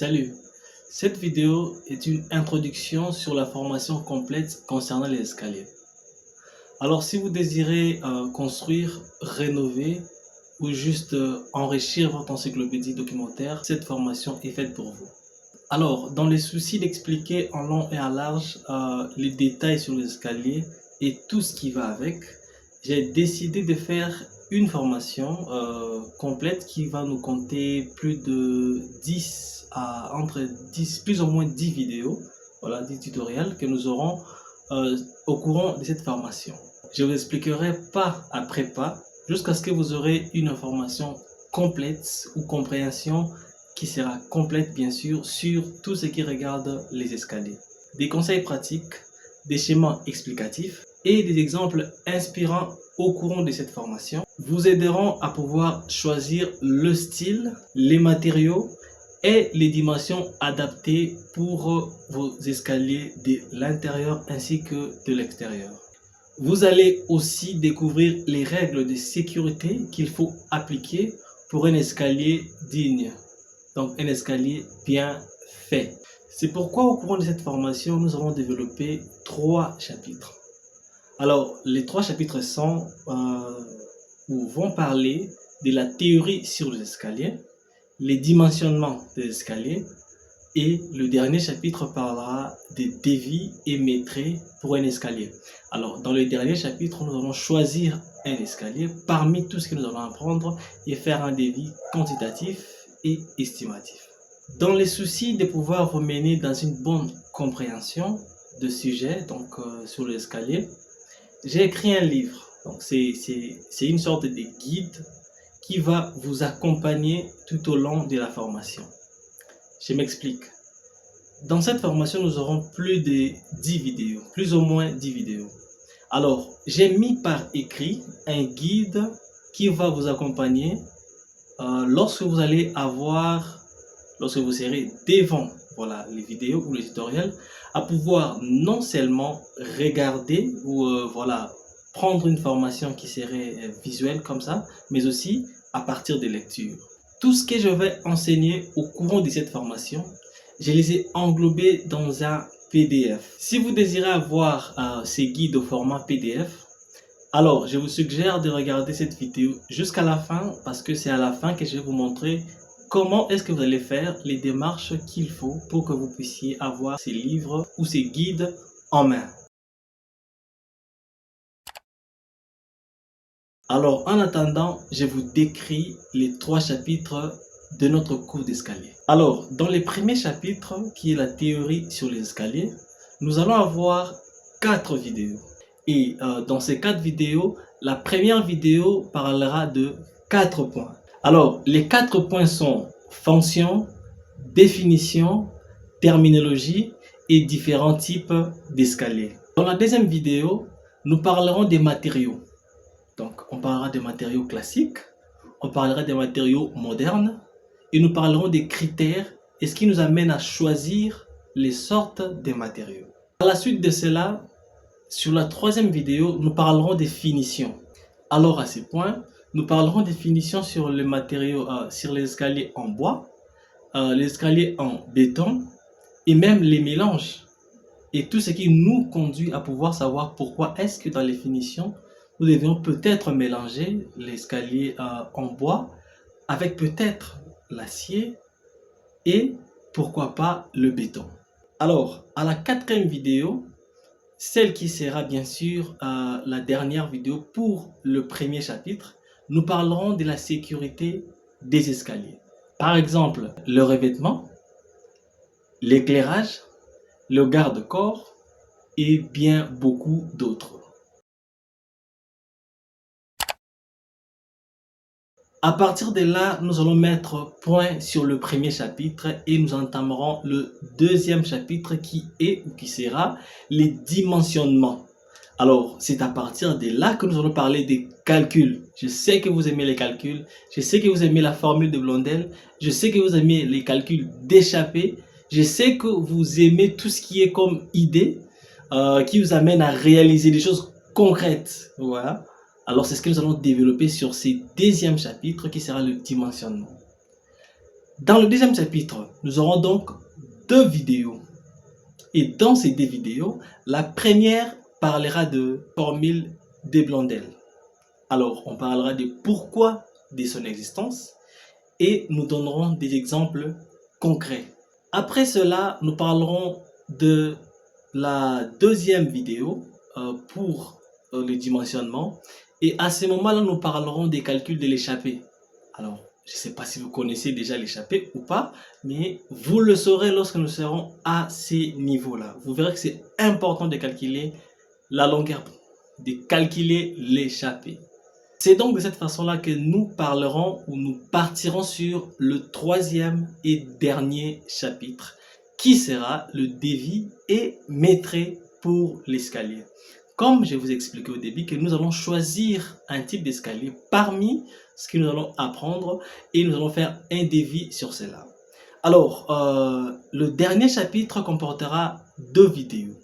Salut, cette vidéo est une introduction sur la formation complète concernant les escaliers. Alors si vous désirez construire, rénover ou juste enrichir votre encyclopédie documentaire, cette formation est faite pour vous. Alors, dans les soucis d'expliquer en long et en large les détails sur les escaliers et tout ce qui va avec, j'ai décidé de faire une formation complète qui va nous compter plus de 10 à entre 10, plus ou moins 10 vidéos, voilà, 10 tutoriels que nous aurons au courant de cette formation. Je vous expliquerai pas après pas jusqu'à ce que vous aurez une information complète ou compréhension qui sera complète bien sûr sur tout ce qui regarde les escaliers. Des conseils pratiques, des schémas explicatifs et des exemples inspirants au courant de cette formation vous aideront à pouvoir choisir le style, les matériaux et les dimensions adaptées pour vos escaliers de l'intérieur ainsi que de l'extérieur. Vous allez aussi découvrir les règles de sécurité qu'il faut appliquer pour un escalier digne. Donc un escalier bien fait. C'est pourquoi au cours de cette formation, nous avons développé 3 chapitres. Alors, les 3 chapitres vont parler de la théorie sur les escaliers, les dimensionnements des escaliers, et le dernier chapitre parlera des dévis et métrées pour un escalier. Alors, dans le dernier chapitre, nous allons choisir un escalier parmi tout ce que nous allons apprendre et faire un dévis quantitatif et estimatif. Dans les soucis de pouvoir vous mener dans une bonne compréhension de sujet, donc sur l'escalier, j'ai écrit un livre. Donc c'est une sorte de guide qui va vous accompagner tout au long de la formation. Je m'explique. Dans cette formation, nous aurons plus de 10 vidéos, plus ou moins 10 vidéos. Alors, j'ai mis par écrit un guide qui va vous accompagner lorsque vous serez devant les vidéos ou les tutoriels, à pouvoir non seulement regarder ou prendre une formation qui serait visuelle comme ça, mais aussi à partir des lectures. Tout ce que je vais enseigner au courant de cette formation, je les ai englobés dans un PDF. Si vous désirez avoir ces guides au format PDF, alors je vous suggère de regarder cette vidéo jusqu'à la fin parce que c'est à la fin que je vais vous montrer comment est-ce que vous allez faire les démarches qu'il faut pour que vous puissiez avoir ces livres ou ces guides en main. Alors, en attendant, je vous décris les 3 chapitres de notre cours d'escalier. Alors, dans le premier chapitre, qui est la théorie sur les escaliers, nous allons avoir 4 vidéos. Et dans ces 4 vidéos, la première vidéo parlera de 4 points. Alors, les 4 points sont fonction, définition, terminologie et différents types d'escaliers. Dans la deuxième vidéo, nous parlerons des matériaux. Donc, on parlera des matériaux classiques, on parlera des matériaux modernes et nous parlerons des critères et ce qui nous amène à choisir les sortes de matériaux. À la suite de cela, sur la troisième vidéo, nous parlerons des finitions. Alors, à ce point, nous parlerons des finitions sur les matériaux, sur les escaliers en bois, les escaliers en béton et même les mélanges. Et tout ce qui nous conduit à pouvoir savoir pourquoi est-ce que dans les finitions, nous devions peut-être mélanger l'escalier en bois avec peut-être l'acier et pourquoi pas le béton. Alors, à la 4e vidéo, celle qui sera bien sûr la dernière vidéo pour le premier chapitre, nous parlerons de la sécurité des escaliers. Par exemple, le revêtement, l'éclairage, le garde-corps et bien beaucoup d'autres. À partir de là, nous allons mettre point sur le premier chapitre et nous entamerons le deuxième chapitre qui est ou qui sera les dimensionnements. Alors, c'est à partir de là que nous allons parler des calculs. Je sais que vous aimez les calculs, je sais que vous aimez la formule de Blondel, je sais que vous aimez les calculs d'échappée, je sais que vous aimez tout ce qui est comme idée, qui vous amène à réaliser des choses concrètes. Voilà. Alors, c'est ce que nous allons développer sur ce deuxième chapitre qui sera le dimensionnement. Dans le deuxième chapitre, nous aurons donc 2 vidéos. Et dans ces 2 vidéos, la première parlera de formule de Blondel. Alors, on parlera de pourquoi de son existence et nous donnerons des exemples concrets. Après cela, nous parlerons de la deuxième vidéo pour le dimensionnement. Et à ce moment-là, nous parlerons des calculs de l'échappée. Alors, je ne sais pas si vous connaissez déjà l'échappée ou pas, mais vous le saurez lorsque nous serons à ces niveaux-là. Vous verrez que c'est important de calculer la longueur, de calculer l'échappée. C'est donc de cette façon-là que nous parlerons ou nous partirons sur le troisième et dernier chapitre, qui sera le dévis et maîtrise pour l'escalier. Comme je vous ai expliqué au début que nous allons choisir un type d'escalier parmi ce que nous allons apprendre et nous allons faire un dévis sur cela. Alors, le dernier chapitre comportera 2 vidéos.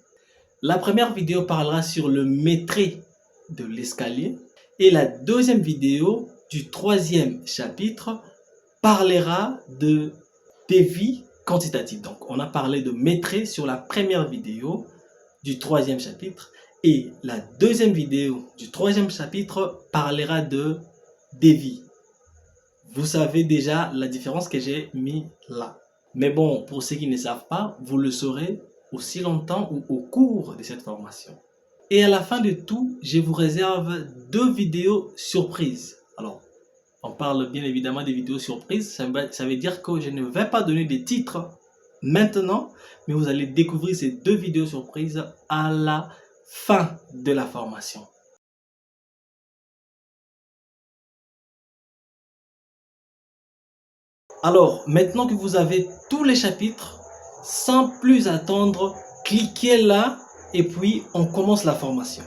La première vidéo parlera sur le maîtrise de l'escalier et la deuxième vidéo du troisième chapitre parlera de dévis quantitatif. Donc, on a parlé de maîtrise sur la première vidéo du troisième chapitre et la deuxième vidéo du troisième chapitre parlera de dévis. Vous savez déjà la différence que j'ai mis là. Mais bon, pour ceux qui ne savent pas, vous le saurez aussi longtemps ou au cours de cette formation. Et à la fin de tout, je vous réserve 2 vidéos surprises. Alors, on parle bien évidemment des vidéos surprises. Ça veut dire que je ne vais pas donner des titres maintenant, mais vous allez découvrir ces 2 vidéos surprises à la fin de la formation. Alors, maintenant que vous avez tous les chapitres, sans plus attendre, cliquez là et puis on commence la formation.